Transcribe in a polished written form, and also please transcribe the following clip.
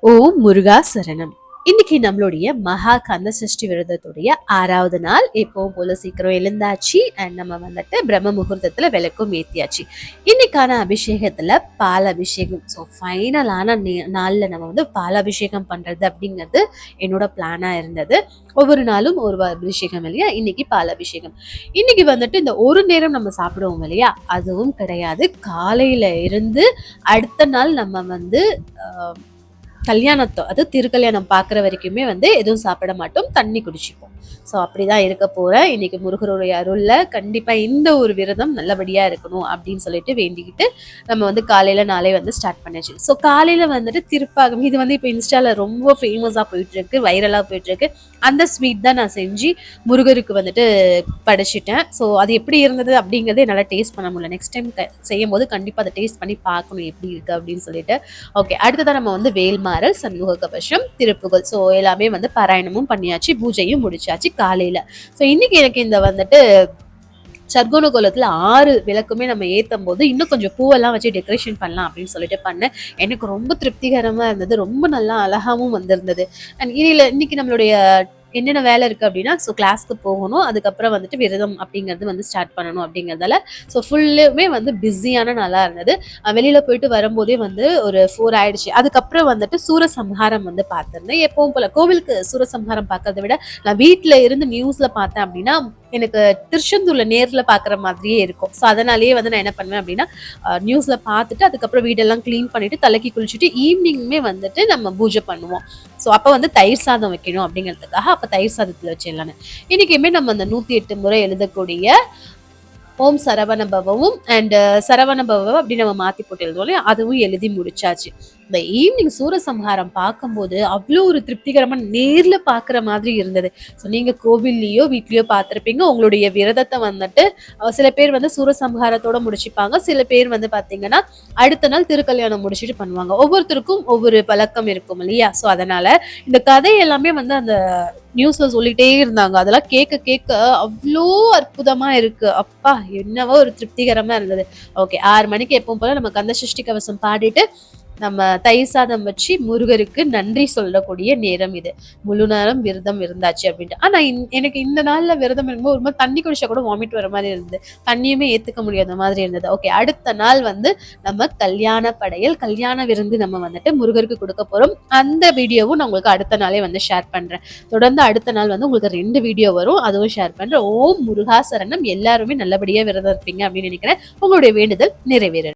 ஓம் முருகா சரணம். இன்னைக்கு நம்மளுடைய மகா கந்த சஷ்டி விரதத்துடைய 6வது நாள். எப்பவும் போல சீக்கிரம் எழுந்தாச்சு அண்ட் நம்ம வந்துட்டு பிரம்ம முகூர்த்தத்துல விளக்கும் ஏத்தியாச்சு. இன்னைக்கான அபிஷேகத்துல பால் அபிஷேகம். ஸோ ஃபைனலான நாள்ல நம்ம வந்து பால் அபிஷேகம் பண்றது அப்படிங்கிறது என்னோட பிளானா இருந்தது. ஒவ்வொரு நாளும் ஒரு அபிஷேகம் இல்லையா, இன்னைக்கு பால் அபிஷேகம். இன்னைக்கு வந்துட்டு இந்த ஒரு நேரம் நம்ம சாப்பிடுவோம் இல்லையா, அதுவும் கிடையாது. காலையில இருந்து அடுத்த நாள் நம்ம வந்து கல்யாணத்தோ அது திருக்கல்யாணம் பார்க்குற வரைக்குமே வந்து எதுவும் சாப்பிட மாட்டோம், தண்ணி குடிச்சுப்போம். ஸோ அப்படிதான் இருக்க போறேன். இன்னைக்கு முருகருடைய அருள்ல கண்டிப்பா இந்த ஒரு விரதம் நல்லபடியா இருக்கணும் அப்படின்னு சொல்லிட்டு வேண்டிக்கிட்டு நம்ம வந்து காலையில நாளே வந்து ஸ்டார்ட் பண்ணியாச்சு. ஸோ காலையில வந்துட்டு திருப்பாகம், இது வந்து இப்போ இன்ஸ்டால ரொம்ப ஃபேமஸா போயிட்டு இருக்கு, வைரலா போயிட்டு இருக்கு. அந்த ஸ்வீட் தான் நான் செஞ்சு முருகருக்கு வந்துட்டு படைச்சிட்டேன். ஸோ அது எப்படி இருந்தது அப்படிங்கிறத என்னால் டேஸ்ட் பண்ண முடியல. நெக்ஸ்ட் டைம் செய்யும் போது கண்டிப்பாக அதை டேஸ்ட் பண்ணி பார்க்கணும் எப்படி இருக்கு அப்படின்னு சொல்லிட்டு. ஓகே, அடுத்ததான் நம்ம வந்து வேல்மாறல், சண்முக கவசம், திருப்புகழ், ஸோ எல்லாமே வந்து பாராயணமும் பண்ணியாச்சு, பூஜையும் முடிச்சாச்சு காலையில. ஸோ இன்னைக்கு எனக்கு இந்த வந்துட்டு சர்க்குண கோலத்துல 6 விளக்குமே நம்ம ஏத்தும் போது இன்னும் கொஞ்சம் பூவெல்லாம் வச்சு டெக்கரேஷன் பண்ணலாம் அப்படின்னு சொல்லிட்டு பண்ணேன். எனக்கு ரொம்ப திருப்திகரமா இருந்தது, ரொம்ப நல்லா அழகாவும் வந்திருந்தது. அண்ட் இன்னைக்கு நம்மளுடைய என்னென்ன வேலை இருக்கு அப்படின்னா, ஸோ கிளாஸ்க்கு போகணும், அதுக்கப்புறம் வந்துட்டு விரதம் அப்படிங்கிறது வந்து ஸ்டார்ட் பண்ணணும் அப்படிங்கிறதால ஸோ ஃபுல்லுமே வந்து பிஸியான நாளா இருந்தது. வெளியில போயிட்டு வரும்போதே வந்து ஒரு 4 ஆயிடுச்சு. அதுக்கப்புறம் வந்துட்டு சூரசம்ஹாரம் வந்து பார்த்திருந்தேன். எப்பவும் போல கோவிலுக்கு சூரசம்ஹாரம் பார்க்கறத விட நான் வீட்டுல இருந்து நியூஸ்ல பார்த்தேன் அப்படின்னா எனக்கு திருச்செந்தூர்ல நேர்ல பாக்குற மாதிரியே இருக்கும். ஸோ அதனாலேயே வந்து நான் என்ன பண்ணுவேன் அப்படின்னா, நியூஸ்ல பார்த்துட்டு அதுக்கப்புறம் வீடெல்லாம் கிளீன் பண்ணிட்டு தலைக்கு குளிச்சுட்டு ஈவினிங்குமே வந்துட்டு நம்ம பூஜை பண்ணுவோம். ஸோ அப்போ வந்து தயிர் சாதம் வைக்கணும் அப்படிங்கிறதுக்காக அப்போ தயிர் சாதத்தில் வச்சிடலான்னு இன்னைக்குமே நம்ம அந்த 108 முறை எழுதக்கூடிய ஓம் சரவண பவமும் அண்ட் சரவண பவம் அப்படி நம்ம மாத்தி போட்டு எழுதுவோம் இல்லையா, அதுவும் எழுதி முடிச்சாச்சு. இந்த ஈவினிங் சூரசம்ஹாரம் பார்க்கும்போது அவ்வளோ ஒரு திருப்திகரமா நேர்ல பாக்குற மாதிரி இருந்தது. ஸோ நீங்க கோவில்லையோ வீட்லயோ பார்த்திருப்பீங்க. உங்களுடைய விரதத்தை வந்துட்டு சில பேர் வந்து சூரசம்ஹாரத்தோட முடிச்சுப்பாங்க, சில பேர் வந்து பாத்தீங்கன்னா அடுத்த நாள் திருக்கல்யாணம் முடிச்சுட்டு பண்ணுவாங்க. ஒவ்வொருத்தருக்கும் ஒவ்வொரு பழக்கம் இருக்கும் இல்லையா. ஸோ அதனால இந்த கதை எல்லாமே வந்து அந்த நியூஸ்ல சொல்லிட்டே இருந்தாங்க. அதெல்லாம் கேட்க கேட்க அவ்வளோ அற்புதமா இருக்கு. அப்பா என்னவோ ஒரு திருப்திகரமா இருந்தது. ஓகே, 6 மணிக்கு எப்பவும் போல நம்ம கந்த சஷ்டி கவசம் பாடிட்டு நம்ம தயிர் சாதம் வச்சு முருகருக்கு நன்றி சொல்லக்கூடிய நேரம் இது. முழு நேரம் விரதம் இருந்தாச்சு அப்படின்ட்டு. ஆனா எனக்கு இந்த நாள்ல விரதம் இருக்கும்போது ஒரு மாதிரி தண்ணி குடிச்சா கூட வாமிட் வர மாதிரி இருந்தது, தண்ணியுமே ஏத்துக்க முடியாத மாதிரி இருந்தது. ஓகே, அடுத்த நாள் வந்து நம்ம கல்யாண படையல், கல்யாண விருந்து நம்ம வந்துட்டு முருகருக்கு கொடுக்க போறோம். அந்த வீடியோவும் நான் உங்களுக்கு அடுத்த நாளே வந்து ஷேர் பண்றேன். தொடர்ந்து அடுத்த நாள் வந்து உங்களுக்கு 2 வீடியோ வரும், அதுவும் ஷேர் பண்றேன். ஓம் முருகா சரணம். எல்லாருமே நல்லபடியா விரதம் இருப்பீங்க அப்படின்னு நினைக்கிறேன். உங்களுடைய வேண்டுதல் நிறைவேற